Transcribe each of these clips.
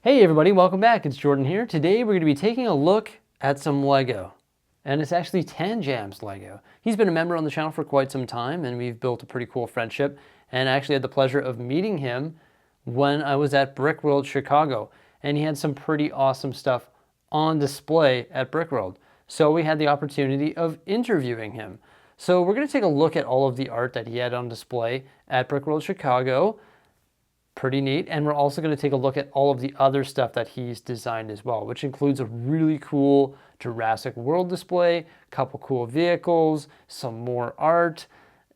Hey everybody, welcome back. It's Jordan here. Today we're going to be taking a look at some Lego. And it's actually Tanjam's Lego. He's been a member on the channel for quite some time and we've built a pretty cool friendship. And I actually had the pleasure of meeting him when I was at Brickworld Chicago. And he had some pretty awesome stuff on display at Brickworld. So we had the opportunity of interviewing him. So we're going to take a look at all of the art that he had on display at Brickworld Chicago. Pretty neat. And we're also going to take a look at all of the other stuff that he's designed as well, which includes a really cool Jurassic World display, a couple cool vehicles, some more art,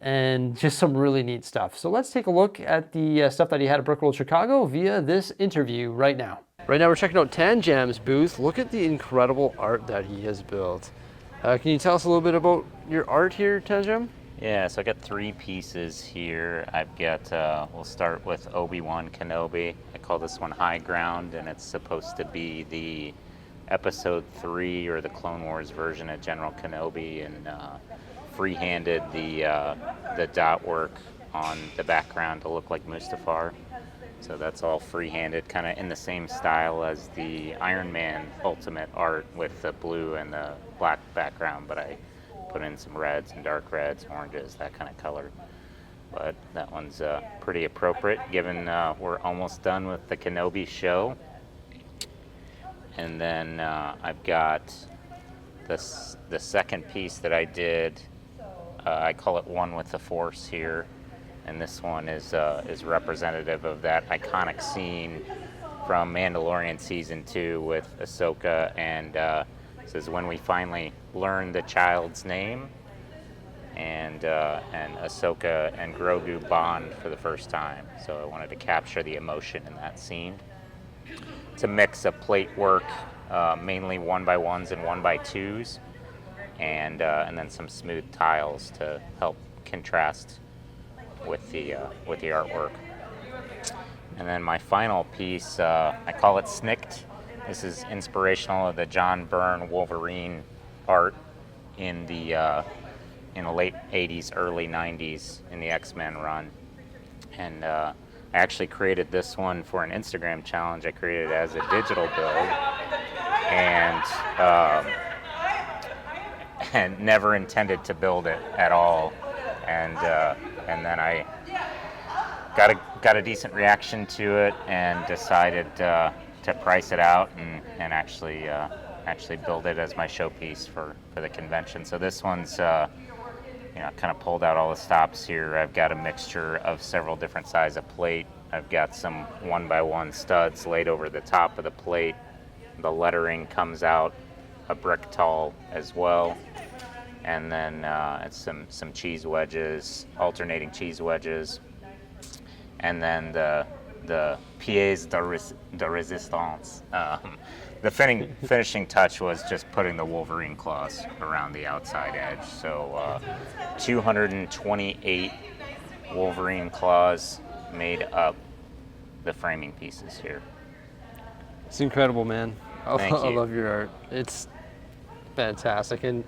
and just some really neat stuff. So let's take a look at the stuff that he had at Brickworld Chicago via this interview right now. Right now we're checking out Tanjam's booth. Look at the incredible art that he has built. Can you tell us a little bit about your art here, Tanjam? Yeah, so I got three pieces here. I've got, we'll start with Obi-Wan Kenobi. I call this one High Ground, and it's supposed to be the Episode 3 or the Clone Wars version of General Kenobi, and free-handed the dot work on the background to look like Mustafar. So that's all free-handed, kind of in the same style as the Iron Man Ultimate art with the blue and the black background, but I put in some reds and dark reds, oranges, that kind of color. But that one's pretty appropriate given we're almost done with the Kenobi show. And then I've got the second piece that I did. I call it One with the Force here. And this one is representative of that iconic scene from Mandalorian Season 2 with Ahsoka and this is when we finally learn the child's name, and Ahsoka and Grogu bond for the first time. So I wanted to capture the emotion in that scene. It's a mix of plate work, mainly 1x1s and 1x2s, and then some smooth tiles to help contrast with the artwork. And then my final piece, I call it Snicked. This is inspirational of the John Byrne Wolverine art in the late 80s, early 90s in the X-Men run. And I actually created this one for an Instagram challenge. I created it as a digital build and never intended to build it at all. And then I got a decent reaction to it and decided to price it out and actually build it as my showpiece for the convention. So this one's kind of pulled out all the stops here. I've got a mixture of several different sizes of plate. I've got some 1x1 studs laid over the top of the plate. The lettering comes out a brick tall as well. And then it's some cheese wedges, alternating cheese wedges. And then the pièce de résistance. The finishing touch was just putting the Wolverine claws around the outside edge. So 228 Wolverine claws made up the framing pieces here. It's incredible, man. Thank you. I love your art. It's fantastic. And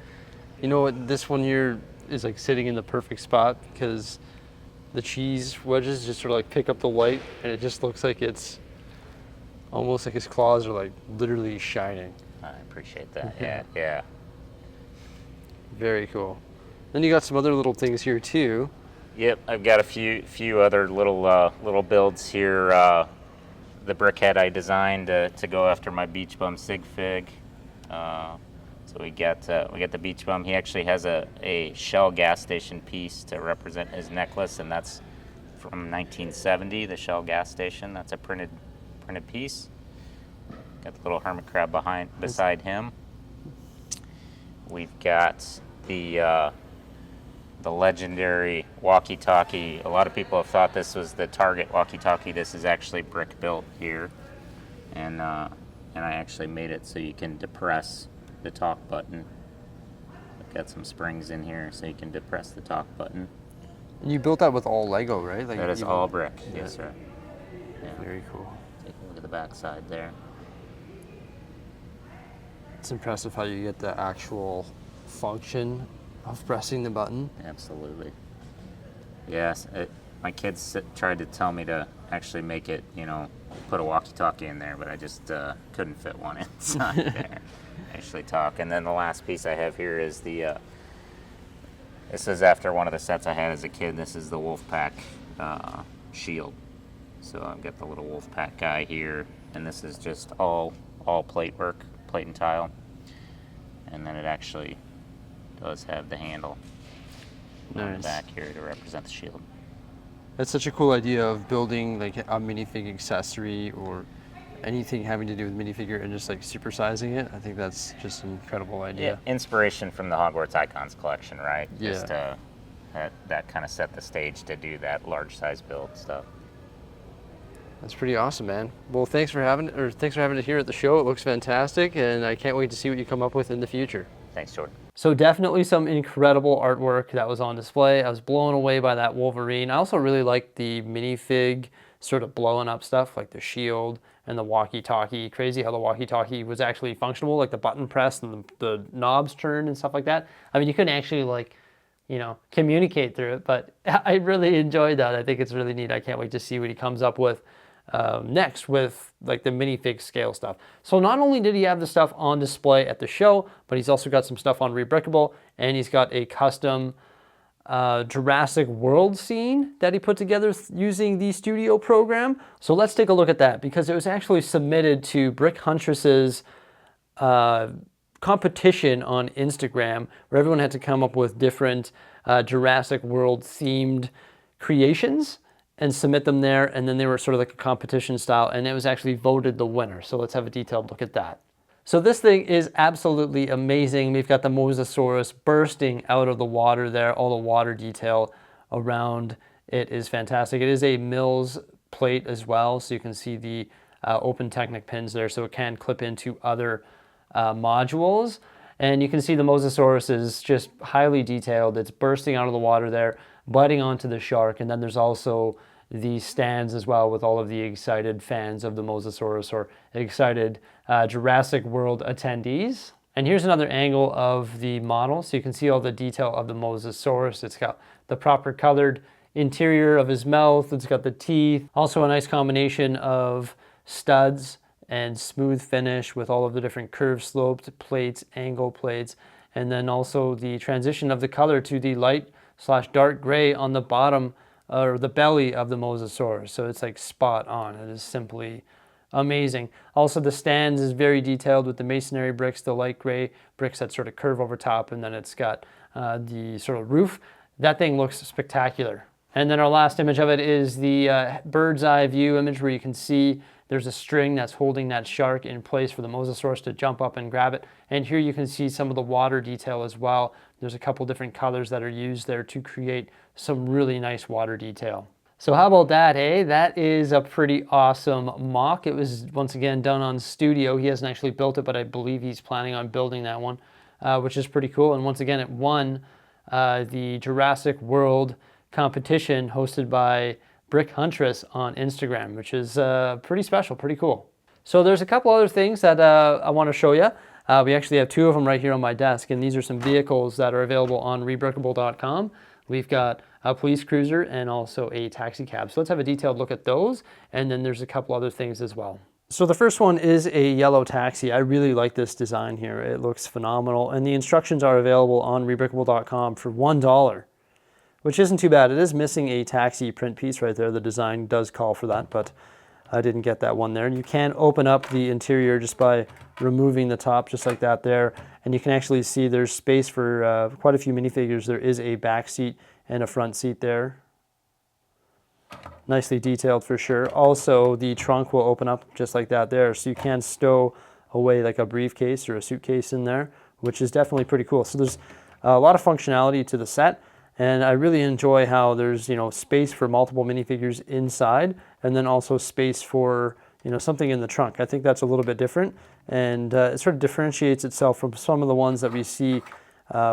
you know what, this one here is like sitting in the perfect spot because the cheese wedges just sort of like pick up the light and it just looks like it's almost like his claws are like literally shining. I appreciate that. Yeah. Very cool. Then you got some other little things here too. Yep, I've got a few other little builds here. The brickhead I designed to go after my beach bum sig fig. So we got the beach bum. He actually has a Shell gas station piece to represent his necklace, and that's from 1970. The Shell gas station. That's a printed piece. Got the little hermit crab beside him. We've got the legendary walkie-talkie. A lot of people have thought this was the Target walkie-talkie. This is actually brick built here, and I actually made it so you can depress the talk button. I've got some springs in here so you can depress the talk button. And you built that with all Lego, right? That is all brick, yes sir. Yeah. Very cool. Take a look at the back side there. It's impressive how you get the actual function of pressing the button. Absolutely. Yes, my kids tried to tell me to actually make it, put a walkie-talkie in there, but I just couldn't fit one inside there. Actually talk. And then the last piece I have here is the, this is after one of the sets I had as a kid. This is the Wolfpack shield. So I've got the little Wolfpack guy here, and this is just all plate work, plate and tile. And then it actually does have the handle on the back here to represent the shield. That's such a cool idea of building like a minifig accessory or anything having to do with minifigure and just like supersizing it. I think that's just an incredible idea. Yeah, inspiration from the Hogwarts Icons collection, right? Yeah. Just that kind of set the stage to do that large size build stuff. That's pretty awesome, man. Well, thanks for having it here at the show. It looks fantastic, and I can't wait to see what you come up with in the future. Thanks, Jordan. So definitely some incredible artwork that was on display. I was blown away by that Wolverine. I also really liked the minifig sort of blowing up stuff, like the shield and the walkie-talkie. Crazy how the walkie-talkie was actually functional, like the button press and the knobs turned and stuff like that. I mean, you couldn't actually like, you know, communicate through it, but I really enjoyed that. I think it's really neat. I can't wait to see what he comes up with next with like the minifig scale stuff. So not only did he have the stuff on display at the show, but he's also got some stuff on Rebrickable, and he's got a custom Jurassic World scene that he put together using the studio program. So let's take a look at that, because it was actually submitted to Brick Huntress's competition on Instagram, where everyone had to come up with different Jurassic World themed creations and submit them there, and then they were sort of like a competition style, and it was actually voted the winner. So let's have a detailed look at that. So this thing is absolutely amazing. We've got the Mosasaurus bursting out of the water there. All the water detail around it is fantastic. It is a Mills plate as well, so you can see the open Technic pins there, so it can clip into other modules. And you can see the Mosasaurus is just highly detailed. It's bursting out of the water there, biting onto the shark, and then there's also the stands as well with all of the excited fans of the Mosasaurus or excited Jurassic World attendees. And here's another angle of the model, so you can see all the detail of the Mosasaurus. It's got the proper colored interior of his mouth, it's got the teeth, also a nice combination of studs and smooth finish with all of the different curved sloped plates, angle plates, and then also the transition of the color to the light/dark gray on the bottom or the belly of the Mosasaurus. So it's like spot on. It is simply amazing. Also the stands is very detailed with the masonry bricks, the light gray bricks that sort of curve over top, and then it's got the sort of roof. That thing looks spectacular. And then our last image of it is the bird's eye view image, where you can see there's a string that's holding that shark in place for the Mosasaurus to jump up and grab it. And here you can see some of the water detail as well. There's a couple different colors that are used there to create some really nice water detail. So how about that, eh? That is a pretty awesome mock. It was once again done on studio. He hasn't actually built it, but I believe he's planning on building that one, which is pretty cool. And once again, it won the Jurassic World competition hosted by Brick Huntress on Instagram, which is pretty special, pretty cool. So there's a couple other things that I want to show you. We actually have two of them right here on my desk, and these are some vehicles that are available on rebrickable.com. We've got a police cruiser and also a taxi cab. So let's have a detailed look at those, and then there's a couple other things as well. So the first one is a yellow taxi. I really like this design here. It looks phenomenal, and the instructions are available on rebrickable.com for $1. Which isn't too bad. It is missing a taxi print piece right there. The design does call for that, but I didn't get that one there. And you can open up the interior just by removing the top, just like that there. And you can actually see there's space for quite a few minifigures. There is a back seat and a front seat there. Nicely detailed for sure. Also, the trunk will open up just like that there. So you can stow away like a briefcase or a suitcase in there, which is definitely pretty cool. So there's a lot of functionality to the set. And I really enjoy how there's, you know, space for multiple minifigures inside, and then also space for, you know, something in the trunk. I think that's a little bit different, and it sort of differentiates itself from some of the ones that we see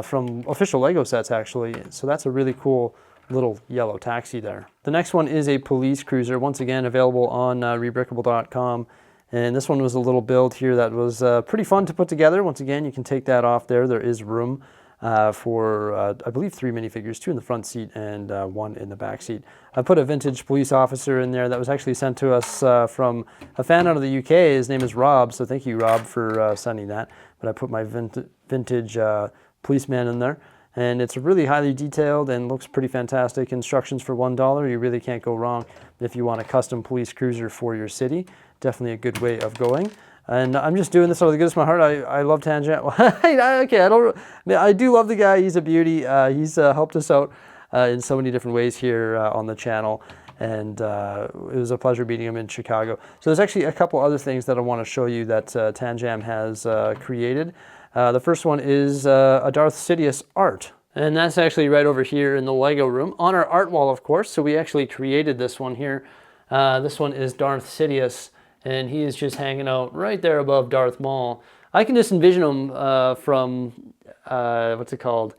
from official Lego sets, actually. So that's a really cool little yellow taxi there. The next one is a police cruiser, once again available on rebrickable.com. And this one was a little build here that was pretty fun to put together. Once again, you can take that off there. There is room for, I believe, 3 minifigures, 2 in the front seat and 1 in the back seat. I put a vintage police officer in there that was actually sent to us from a fan out of the UK. His name is Rob, so thank you, Rob, for sending that. But I put my vintage policeman in there. And it's really highly detailed and looks pretty fantastic. Instructions for $1. You really can't go wrong if you want a custom police cruiser for your city. Definitely a good way of going. And I'm just doing this out of the goodness of my heart. I love Tan Jam. Okay, I do love the guy. He's a beauty. He's helped us out in so many different ways here on the channel. And it was a pleasure meeting him in Chicago. So there's actually a couple other things that I want to show you that Tan Jam has created. The first one is a Darth Sidious art. And that's actually right over here in the Lego room on our art wall, of course. So we actually created this one here. This one is Darth Sidious, and he is just hanging out right there above Darth Maul. I can just envision him from, what's it called?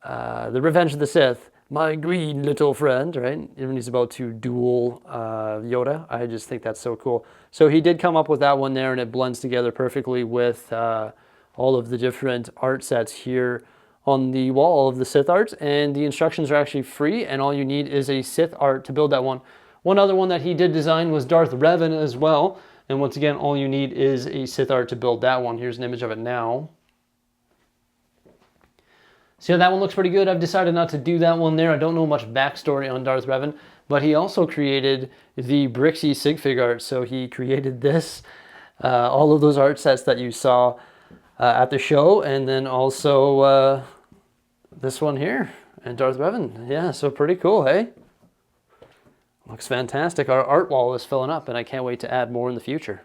The Revenge of the Sith. My green little friend, right? When he's about to duel Yoda. I just think that's so cool. So he did come up with that one there, and it blends together perfectly with all of the different art sets here on the wall of the Sith art. And the instructions are actually free, and all you need is a Sith art to build that one. One other one that he did design was Darth Revan as well. And once again, all you need is a Sith art to build that one. Here's an image of it now. So that one looks pretty good. I've decided not to do that one there. I don't know much backstory on Darth Revan, but he also created the Bricksie sig fig art. So he created this, all of those art sets that you saw at the show, and then also this one here, and Darth Revan. Yeah, so pretty cool, hey? Looks fantastic. Our art wall is filling up, and I can't wait to add more in the future.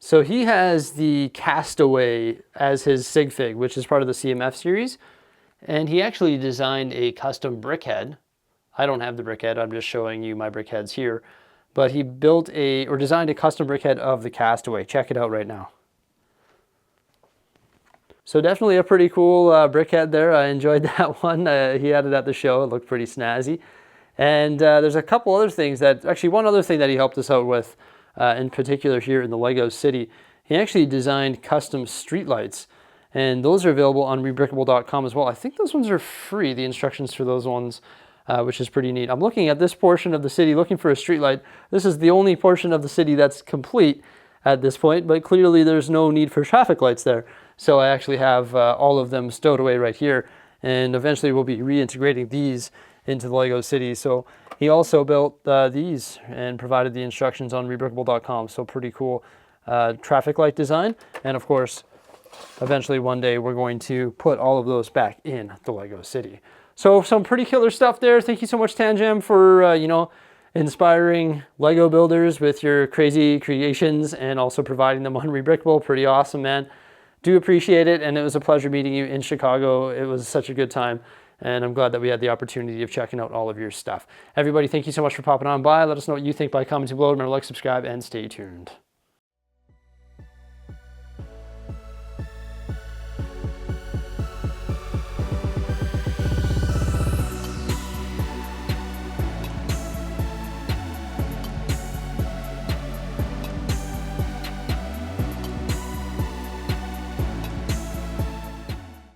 So he has the Castaway as his sig fig, which is part of the CMF series. And he actually designed a custom brickhead. I don't have the brickhead, I'm just showing you my brickheads here. But he built or designed a custom brickhead of the Castaway. Check it out right now. So definitely a pretty cool brickhead there. I enjoyed that one. He had it at the show. It looked pretty snazzy. And there's a couple other things actually one other thing that he helped us out with, in particular here in the Lego City. He actually designed custom streetlights. And those are available on rebrickable.com as well. I think those ones are free, the instructions for those ones, which is pretty neat. I'm looking at this portion of the city looking for a streetlight. This is the only portion of the city that's complete at this point, but clearly there's no need for traffic lights there. So I actually have all of them stowed away right here, and eventually we'll be reintegrating these into the Lego City. So he also built these and provided the instructions on rebrickable.com. So pretty cool traffic light design. And of course, eventually one day we're going to put all of those back in the Lego City. So some pretty killer stuff there. Thank you so much, Tan Jam, for inspiring Lego builders with your crazy creations and also providing them on Rebrickable. Pretty awesome, man. Do appreciate it, and it was a pleasure meeting you in Chicago. It was such a good time, and I'm glad that we had the opportunity of checking out all of your stuff. Everybody, thank you so much for popping on by. Let us know what you think by commenting below. Remember to like, subscribe, and stay tuned.